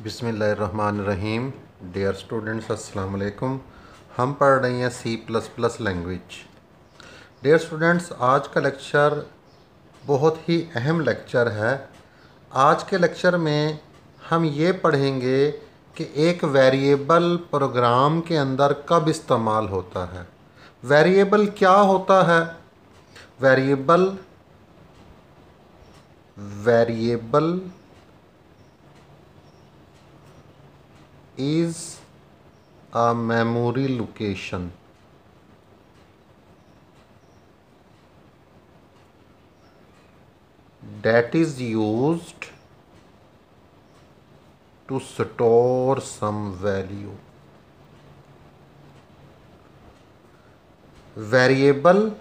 बिस्मिल्लाहिर्रहमानिर्रहीम। Dear students, अस्सलाम वालेकुम। हम पढ़ रहे हैं C++ लैंग्वेज। डियर स्टूडेंट्स, आज का लेक्चर बहुत ही अहम लेक्चर है। आज के लेक्चर में हम ये पढ़ेंगे कि एक वेरिएबल प्रोग्राम के अंदर कब इस्तेमाल होता है। वेरिएबल क्या होता है? Variable is a memory location that is used to store some value। Variable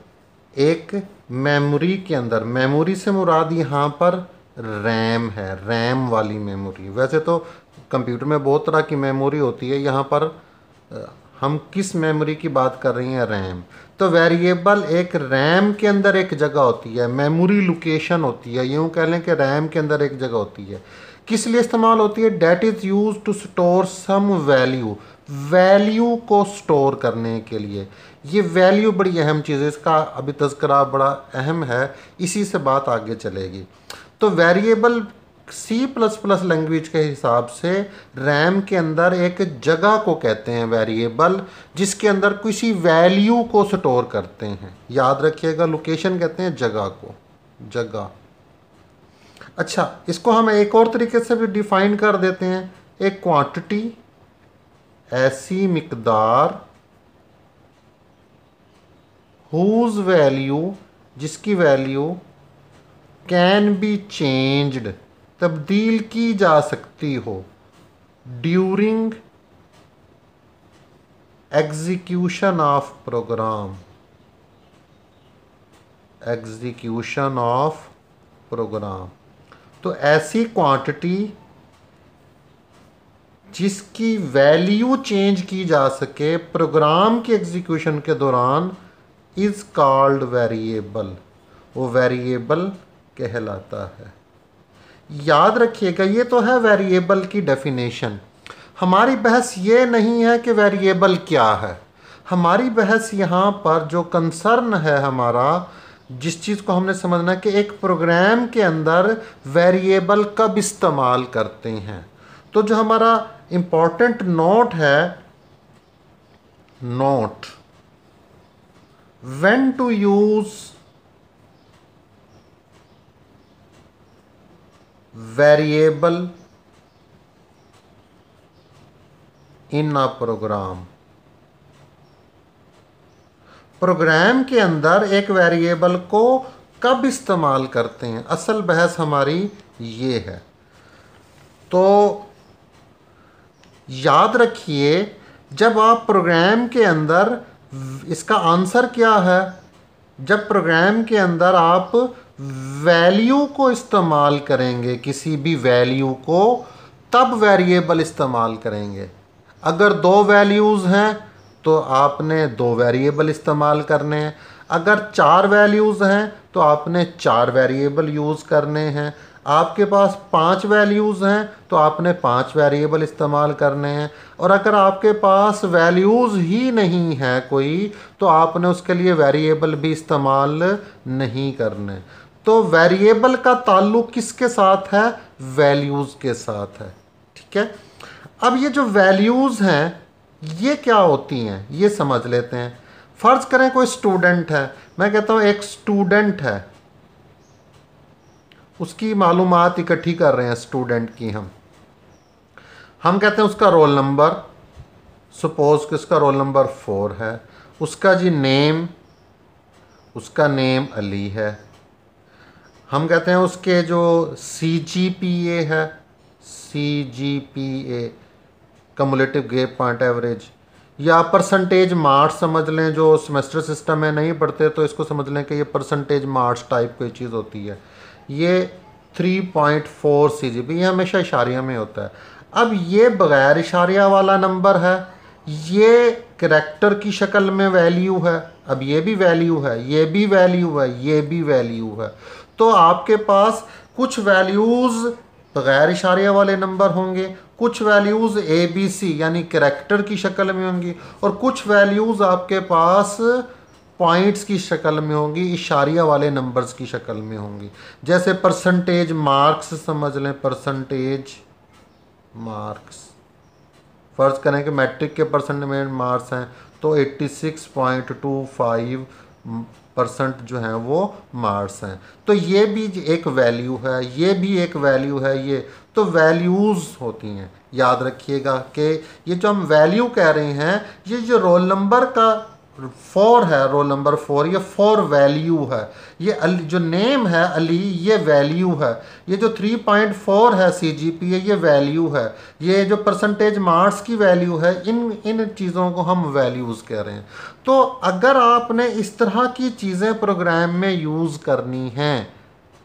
एक मेमोरी के अंदर, मेमोरी से मुराद यहाँ पर रैम है, रैम वाली मेमोरी। वैसे तो कंप्यूटर में बहुत तरह की मेमोरी होती है, यहाँ पर हम किस मेमोरी की बात कर रही हैं? रैम। तो वेरिएबल एक रैम के अंदर एक जगह होती है, मेमोरी लोकेशन होती है, यूँ कह लें कि रैम के अंदर एक जगह होती है। किस लिए इस्तेमाल होती है? Data is use to store some value, value को स्टोर करने के लिए। ये वैल्यू बड़ी अहम चीज़ है, इसका अभी तज़किरा बड़ा अहम है, इसी से बात आगे चलेगी। तो वेरिएबल C++ लैंग्वेज के हिसाब से रैम के अंदर एक जगह को कहते हैं वेरिएबल, जिसके अंदर किसी वैल्यू को स्टोर करते हैं। याद रखिएगा, लोकेशन कहते हैं जगह को, जगह। अच्छा, इसको हम एक और तरीके से भी डिफाइन कर देते हैं। एक क्वांटिटी, ऐसी मिकदार, हुज वैल्यू, जिसकी वैल्यू कैन बी चेंज्ड, तब्दील की जा सकती हो, during execution of program, execution of program. तो ऐसी क्वांटिटी जिसकी वैल्यू चेंज की जा सके प्रोग्राम के एग्जीक्यूशन के दौरान, इज कॉल्ड वेरिएबल, वो वेरिएबल कहलाता है। याद रखिएगा, ये तो है वेरिएबल की डेफिनेशन। हमारी बहस ये नहीं है कि वेरिएबल क्या है। हमारी बहस यहाँ पर जो कंसर्न है हमारा, जिस चीज़ को हमने समझना है कि एक प्रोग्राम के अंदर वेरिएबल कब इस्तेमाल करते हैं। तो जो हमारा इम्पोर्टेंट नोट है, note, when to use variable in a program. Program के अंदर एक वेरिएबल को कब इस्तेमाल करते हैं, असल बहस हमारी ये है। तो याद रखिए, जब आप प्रोग्राम के अंदर, इसका आंसर क्या है, जब प्रोग्राम के अंदर आप वैल्यू को इस्तेमाल करेंगे, किसी भी वैल्यू को, तब वेरिएबल इस्तेमाल करेंगे। अगर दो वैल्यूज़ हैं तो आपने दो वेरिएबल इस्तेमाल करने हैं। अगर चार वैल्यूज़ हैं तो आपने चार वेरिएबल यूज़ करने हैं। आपके पास 5 वैल्यूज़ हैं तो आपने 5 वेरिएबल इस्तेमाल करने हैं। और अगर आपके पास वैल्यूज़ ही नहीं है कोई, तो आपने उसके लिए वेरिएबल भी इस्तेमाल नहीं करने। तो वेरिएबल का ताल्लुक़ किसके साथ है? वैल्यूज़ के साथ है। ठीक है। अब ये जो वैल्यूज़ हैं ये क्या होती हैं, ये समझ लेते हैं। फ़र्ज़ करें कोई स्टूडेंट है, मैं कहता हूँ एक स्टूडेंट है, उसकी मालूमात इकट्ठी कर रहे हैं स्टूडेंट की। हम कहते हैं उसका रोल नंबर, सपोज़ कि उसका रोल नंबर 4 है। उसका जी नेम, उसका नेम अली है। हम कहते हैं उसके जो CGPA है, CGPA cumulative grade point average, या परसेंटेज मार्क्स समझ लें। जो सेमेस्टर सिस्टम में नहीं पढ़ते तो इसको समझ लें कि ये परसेंटेज मार्क्स टाइप कोई चीज़ होती है। ये 3.4 CGPA, ये हमेशा इशारिया में होता है। अब ये बग़ैर इशारिया वाला नंबर है, ये करैक्टर की शक्ल में वैल्यू है। अब ये भी वैल्यू है, ये भी वैल्यू है, ये भी वैल्यू है। तो आपके पास कुछ वैल्यूज़ बग़ैर इशारिया वाले नंबर होंगे, कुछ वैल्यूज़ ABC यानी कैरेक्टर की शक्ल में होंगी और कुछ वैल्यूज़ आपके पास पॉइंट्स की शक्ल में होंगी, इशारिया वाले नंबर्स की शक्ल में होंगी। जैसे परसेंटेज मार्क्स समझ लें, परसेंटेज मार्क्स, फ़र्ज़ करें कि मैट्रिक के परसेंटेज मार्क्स हैं तो 86.25% जो हैं वो मार्क्स हैं। तो ये भी एक वैल्यू है, ये भी एक वैल्यू है, ये तो वैल्यूज़ होती हैं। याद रखिएगा कि ये जो हम वैल्यू कह रहे हैं, ये जो रोल नंबर का 4 है, रोल नंबर 4, ये 4 वैल्यू है। ये जो नेम है अली, ये वैल्यू है। ये जो 3.4 है CGPA, ये वैल्यू है। ये जो परसेंटेज मार्क्स की वैल्यू है, इन चीज़ों को हम वैल्यूज़ कह रहे हैं। तो अगर आपने इस तरह की चीज़ें प्रोग्राम में यूज़ करनी हैं,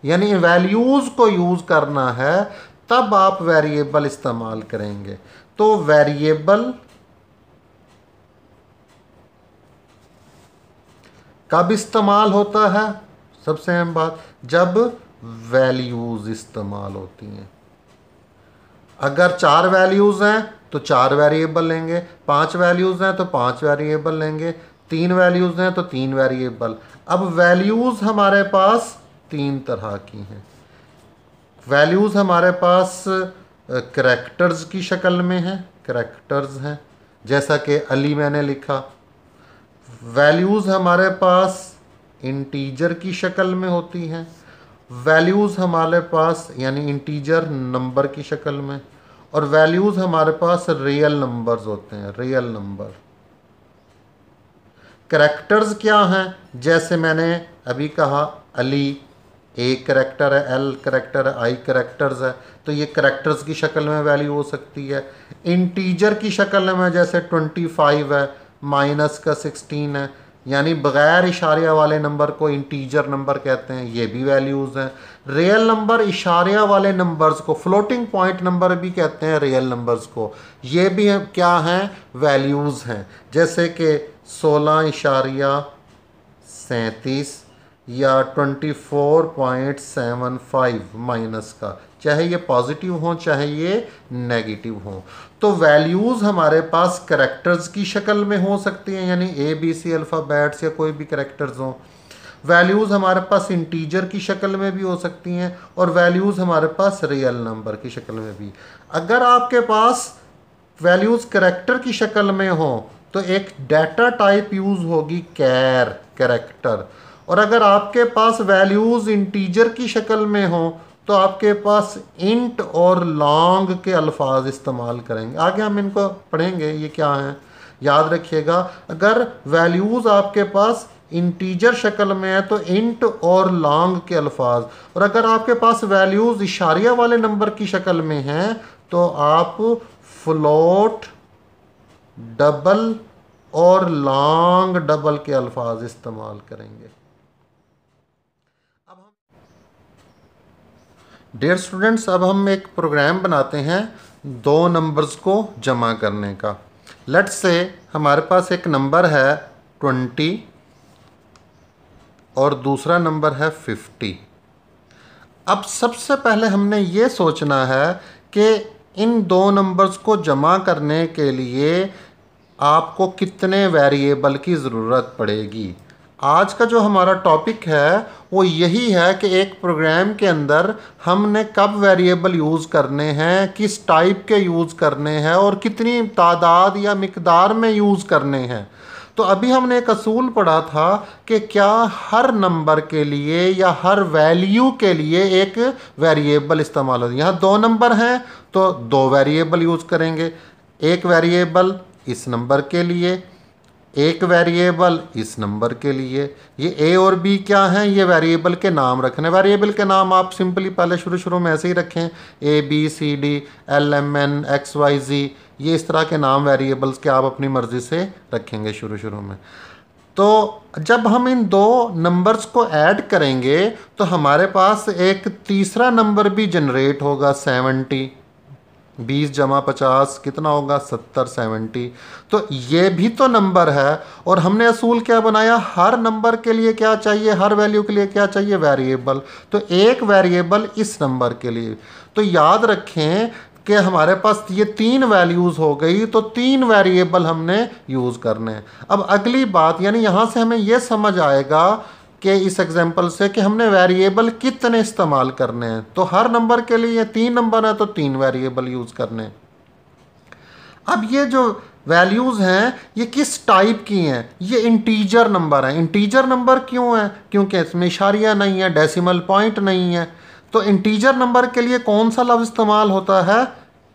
यानी वैल्यूज़ को यूज़ करना है, तब आप वेरिएबल इस्तेमाल करेंगे। तो वेरिएबल कब इस्तेमाल होता है? सबसे अहम बात, जब वैल्यूज़ इस्तेमाल होती हैं। अगर 4 वैल्यूज़ हैं तो 4 वेरिएबल लेंगे, 5 वैल्यूज़ हैं तो 5 वेरिएबल लेंगे, 3 वैल्यूज़ हैं तो 3 वेरिएबल। अब वैल्यूज़ हमारे पास 3 तरह की हैं। वैल्यूज़ हमारे पास करैक्टर्स की शक्ल में हैं, करैक्टर्स हैं, जैसा कि अली मैंने लिखा। वैल्यूज़ हमारे पास इंटीजर की शक्ल में होती हैं। वैल्यूज़ हमारे पास यानी इंटीजर नंबर की शक्ल में, और वैल्यूज़ हमारे पास रियल नंबर्स होते हैं, रियल नंबर। करैक्टर्स क्या हैं? जैसे मैंने अभी कहा, अली A करैक्टर है, L करैक्टर है, I करैक्टर्स है, तो ये करैक्टर्स की शक्ल में वैल्यू हो सकती है। इंटीजर की शक्ल में जैसे 25 है, माइनस का 16 है, यानी बग़ैर इशारिया वाले नंबर को इंटीजर नंबर कहते हैं, ये भी वैल्यूज़ हैं। रियल नंबर इशारिया वाले नंबर्स को फ्लोटिंग पॉइंट नंबर भी कहते हैं, रियल नंबर्स को, ये भी क्या हैं? वैल्यूज़ हैं। जैसे कि 16.37 या 24.75 माइनस का, चाहे ये पॉजिटिव हो चाहे ये नेगेटिव हो। तो वैल्यूज़ हमारे पास करैक्टर्स की शक्ल में हो सकती हैं, यानी ABC अल्फ़ाबेट्स या कोई भी करैक्टर्स हों। वैल्यूज़ हमारे पास इंटीजर की शक्ल में भी हो सकती हैं, और वैल्यूज़ हमारे पास रियल नंबर की शक्ल में भी। अगर आपके पास वैल्यूज़ करैक्टर की शक्ल में हो तो एक डाटा टाइप यूज़ होगी कैर, करैक्टर। और अगर आपके पास वैल्यूज़ इंटीजर की शक्ल में हो तो आपके पास इंट और लॉन्ग के अल्फाज इस्तेमाल करेंगे। आगे हम इनको पढ़ेंगे ये क्या हैं। याद रखिएगा, अगर वैल्यूज़ आपके पास इंटीजर शक्ल में है तो इंट और लॉन्ग के अल्फाज, और अगर आपके पास वैल्यूज़ इशारिया वाले नंबर की शक्ल में हैं तो आप फ्लोट, डबल और लॉन्ग डबल के अल्फाज इस्तेमाल करेंगे। डियर स्टूडेंट्स, अब हम एक प्रोग्राम बनाते हैं 2 नंबर्स को जमा करने का। लेट्स से हमारे पास एक नंबर है 20 और दूसरा नंबर है 50। अब सबसे पहले हमने ये सोचना है कि इन 2 नंबर्स को जमा करने के लिए आपको कितने वेरिएबल की ज़रूरत पड़ेगी। आज का जो हमारा टॉपिक है वो यही है कि एक प्रोग्राम के अंदर हमने कब वेरिएबल यूज़ करने हैं, किस टाइप के यूज़ करने हैं और कितनी तादाद या मिकदार में यूज़ करने हैं। तो अभी हमने एक असूल पढ़ा था कि क्या हर नंबर के लिए या हर वैल्यू के लिए एक वेरिएबल इस्तेमाल होता है। यहाँ 2 नंबर हैं तो 2 वेरिएबल यूज़ करेंगे। एक वेरिएबल इस नंबर के लिए, एक वेरिएबल इस नंबर के लिए। ये ए और बी क्या हैं? ये वेरिएबल के नाम रखने। वेरिएबल के नाम आप सिंपली पहले शुरू में ऐसे ही रखें, ABCD LMN XYZ, ये इस तरह के नाम वेरिएबल्स के आप अपनी मर्ज़ी से रखेंगे शुरू में। तो जब हम इन 2 नंबर्स को ऐड करेंगे तो हमारे पास एक तीसरा नंबर भी जनरेट होगा, 70। 20 जमा 50 कितना होगा? 70, 70। तो ये भी तो नंबर है, और हमने असूल क्या बनाया? हर नंबर के लिए क्या चाहिए, हर वैल्यू के लिए क्या चाहिए? वेरिएबल। तो एक वेरिएबल इस नंबर के लिए। तो याद रखें कि हमारे पास ये 3 वैल्यूज़ हो गई, तो 3 वेरिएबल हमने यूज़ करने हैं। अब अगली बात, यानी यहाँ से हमें ये समझ आएगा कि इस एग्जांपल से कि हमने वेरिएबल कितने इस्तेमाल करने हैं। तो हर नंबर के लिए 3 नंबर है तो 3 वेरिएबल यूज़ करने हैं। अब ये जो वैल्यूज़ हैं ये किस टाइप की हैं? ये इंटीजर नंबर हैं। इंटीजर नंबर क्यों है? क्योंकि इसमें इशारिया नहीं है, डेसिमल पॉइंट नहीं है। तो इंटीजर नंबर के लिए कौन सा लफ्ज़ इस्तेमाल होता है?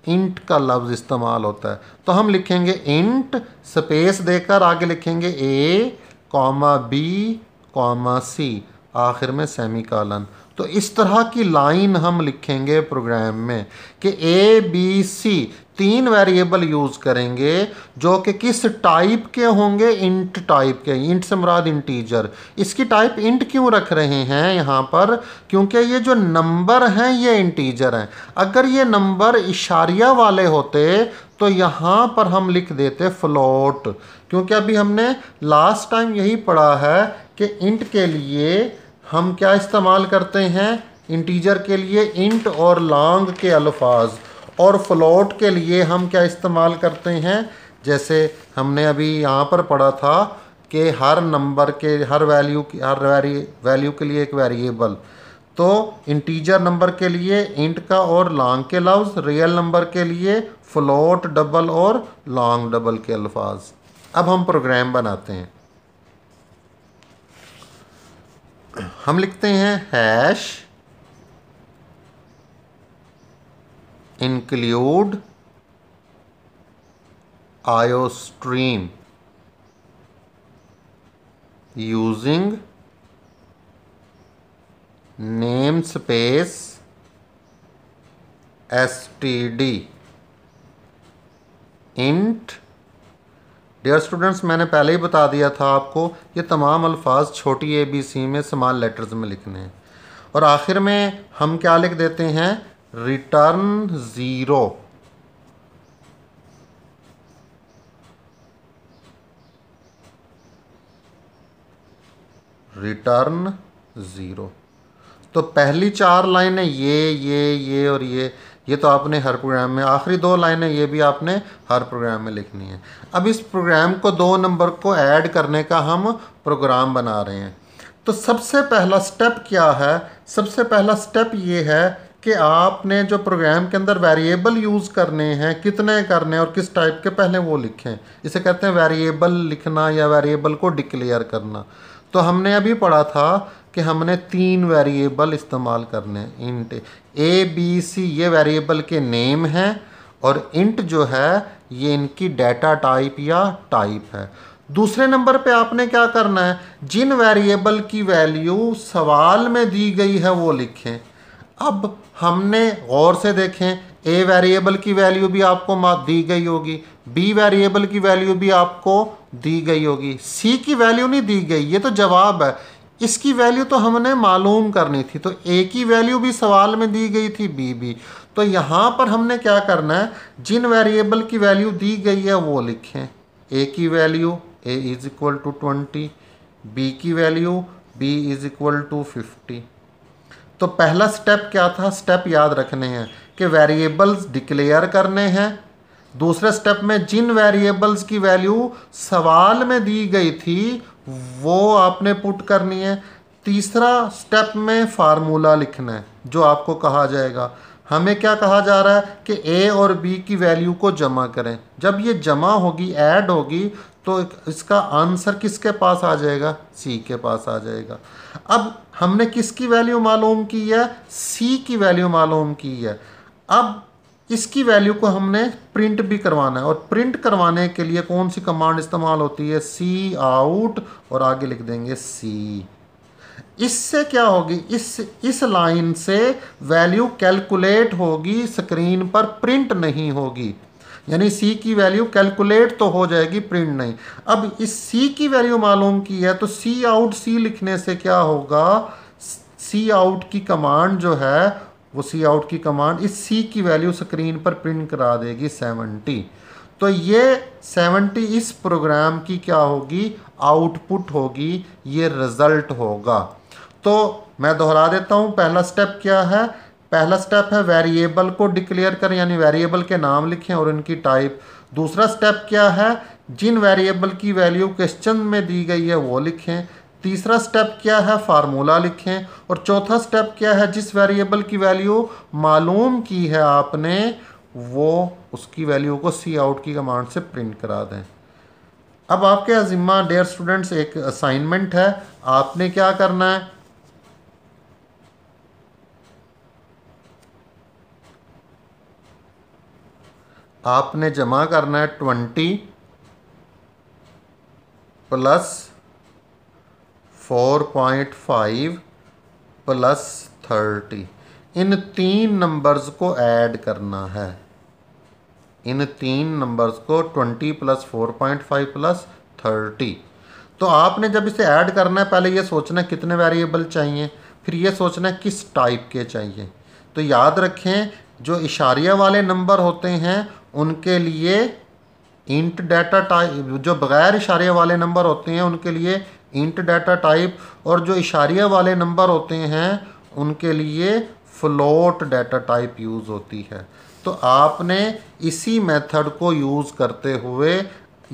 इंट का लफ्ज़ इस्तेमाल होता है। तो हम लिखेंगे इंट, स्पेस देकर आगे लिखेंगे ए कॉमा बी कॉमा सी, आखिर में सेमी कॉलन। तो इस तरह की लाइन हम लिखेंगे प्रोग्राम में कि A B C 3 variable use करेंगे जो कि किस टाइप के होंगे? इंट टाइप के। इंट से मुराद इंटीजर। इसकी टाइप इंट क्यों रख रहे हैं यहाँ पर? क्योंकि ये जो नंबर हैं ये इंटीजर हैं। अगर ये नंबर इशारिया वाले होते तो यहाँ पर हम लिख देते फ्लोट, क्योंकि अभी हमने लास्ट टाइम यही पढ़ा है कि इंट के लिए हम क्या इस्तेमाल करते हैं? इंटीजर के लिए इंट और लॉन्ग के अल्फाज, और फ्लोट के लिए हम क्या इस्तेमाल करते हैं? जैसे हमने अभी यहाँ पर पढ़ा था कि हर नंबर के हर वैल्यू के लिए एक वेरिएबल। तो इंटीजर नंबर के लिए इंट का और लॉन्ग के लफ्ज़, रियल नंबर के लिए फ्लोट डबल और लॉन्ग डबल के अल्फाज। अब हम प्रोग्राम बनाते हैं। हम लिखते हैं hash include iostream using namespace std int. Dear students, मैंने पहले ही बता दिया था आपको, ये तमाम अल्फाज छोटी ए बी सी में स्मॉल लेटर्स में लिखने हैं। और आखिर में हम क्या लिख देते हैं? रिटर्न 0। रिटर्न 0। तो पहली 4 लाइनें ये और ये तो आपने हर प्रोग्राम में, आखिरी 2 लाइनें ये भी आपने हर प्रोग्राम में लिखनी है। अब इस प्रोग्राम को 2 नंबर को ऐड करने का हम प्रोग्राम बना रहे हैं। तो सबसे पहला स्टेप क्या है? सबसे पहला स्टेप ये है कि आपने जो प्रोग्राम के अंदर वेरिएबल यूज़ करने हैं, कितने करने हैं और किस टाइप के, पहले वो लिखें। इसे कहते हैं वेरिएबल लिखना या वेरिएबल को डिक्लेयर करना। तो हमने अभी पढ़ा था कि हमने 3 वेरिएबल इस्तेमाल करने हैं। इंट ए बी सी ये वेरिएबल के नेम हैं, और इंट जो है ये इनकी डाटा टाइप या टाइप है। दूसरे नंबर पे आपने क्या करना है? जिन वेरिएबल की वैल्यू सवाल में दी गई है वो लिखें। अब हमने गौर से देखें, ए वेरिएबल की वैल्यू भी आपको दी गई होगी, बी वेरिएबल की वैल्यू भी आपको दी गई होगी, सी की वैल्यू नहीं दी गई, ये तो जवाब है। इसकी वैल्यू तो हमने मालूम करनी थी, तो ए की वैल्यू भी सवाल में दी गई थी, बी भी। तो यहाँ पर हमने क्या करना है? जिन वेरिएबल की वैल्यू दी गई है वो लिखें। ए की value a is equal to 20, b की value b is equal to 50। तो पहला स्टेप क्या था? स्टेप याद रखने हैं कि वेरिएबल्स डिक्लेयर करने हैं। दूसरे स्टेप में जिन वेरिएबल्स की वैल्यू सवाल में दी गई थी वो आपने पुट करनी है। तीसरा स्टेप में फार्मूला लिखना है जो आपको कहा जाएगा। हमें क्या कहा जा रहा है कि ए और बी की वैल्यू को जमा करें। जब ये जमा होगी, ऐड होगी, तो इसका आंसर किसके पास आ जाएगा? सी के पास आ जाएगा। अब हमने किसकी वैल्यू मालूम की है? सी की वैल्यू मालूम की है। अब इसकी वैल्यू को हमने प्रिंट भी करवाना है, और प्रिंट करवाने के लिए कौन सी कमांड इस्तेमाल होती है? सी आउट, और आगे लिख देंगे सी। इससे क्या होगी? इस लाइन से वैल्यू कैलकुलेट होगी, स्क्रीन पर प्रिंट नहीं होगी। यानी सी की वैल्यू कैलकुलेट तो हो जाएगी, प्रिंट नहीं। अब इस सी की वैल्यू मालूम की है, तो सी आउट सी लिखने से क्या होगा? सी आउट की कमांड जो है वो सी आउट की कमांड इस सी की वैल्यू स्क्रीन पर प्रिंट करा देगी 70। तो ये 70 इस प्रोग्राम की क्या होगी? आउटपुट होगी, ये रिजल्ट होगा। तो मैं दोहरा देता हूँ, पहला स्टेप क्या है पहला स्टेप है वेरिएबल को डिक्लेयर करें, यानी वेरिएबल के नाम लिखें और इनकी टाइप। दूसरा स्टेप क्या है, जिन वेरिएबल की वैल्यू क्वेश्चन में दी गई है वो लिखें। तीसरा स्टेप क्या है, फार्मूला लिखें। और चौथा स्टेप क्या है, जिस वेरिएबल की वैल्यू मालूम की है आपने वो उसकी वैल्यू को सी आउट की कमांड से प्रिंट करा दें। अब आपके अज़िम्मा डियर स्टूडेंट्स एक असाइनमेंट है, आपने क्या करना है, आपने जमा करना है 20 प्लस 4.5 प्लस 30, इन तीन नंबर्स को ऐड करना है। इन तीन नंबर्स को 20 प्लस 4.5 प्लस 30। तो आपने जब इसे ऐड करना है, पहले ये सोचना है कितने वेरिएबल चाहिए, फिर ये सोचना है किस टाइप के चाहिए। तो याद रखें, जो इशारिया वाले नंबर होते हैं उनके लिए इंट डाटा टाइप, जो बग़ैर इशारिया वाले नंबर होते हैं उनके लिए इंट डाटा टाइप, और जो इशारिया वाले नंबर होते हैं उनके लिए फ्लोट डाटा टाइप यूज़ होती है। तो आपने इसी मेथड को यूज़ करते हुए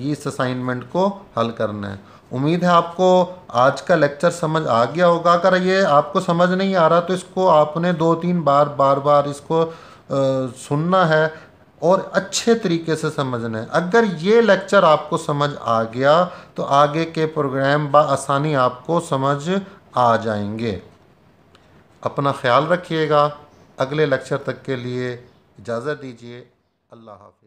इस असाइनमेंट को हल करना है। उम्मीद है आपको आज का लेक्चर समझ आ गया होगा। अगर ये आपको समझ नहीं आ रहा तो इसको आपने 2-3 बार इसको सुनना है और अच्छे तरीके से समझना है। अगर ये लेक्चर आपको समझ आ गया तो आगे के प्रोग्राम बआसानी आपको समझ आ जाएंगे। अपना ख्याल रखिएगा। अगले लेक्चर तक के लिए इजाज़त दीजिए। अल्लाह हाफ़िज़।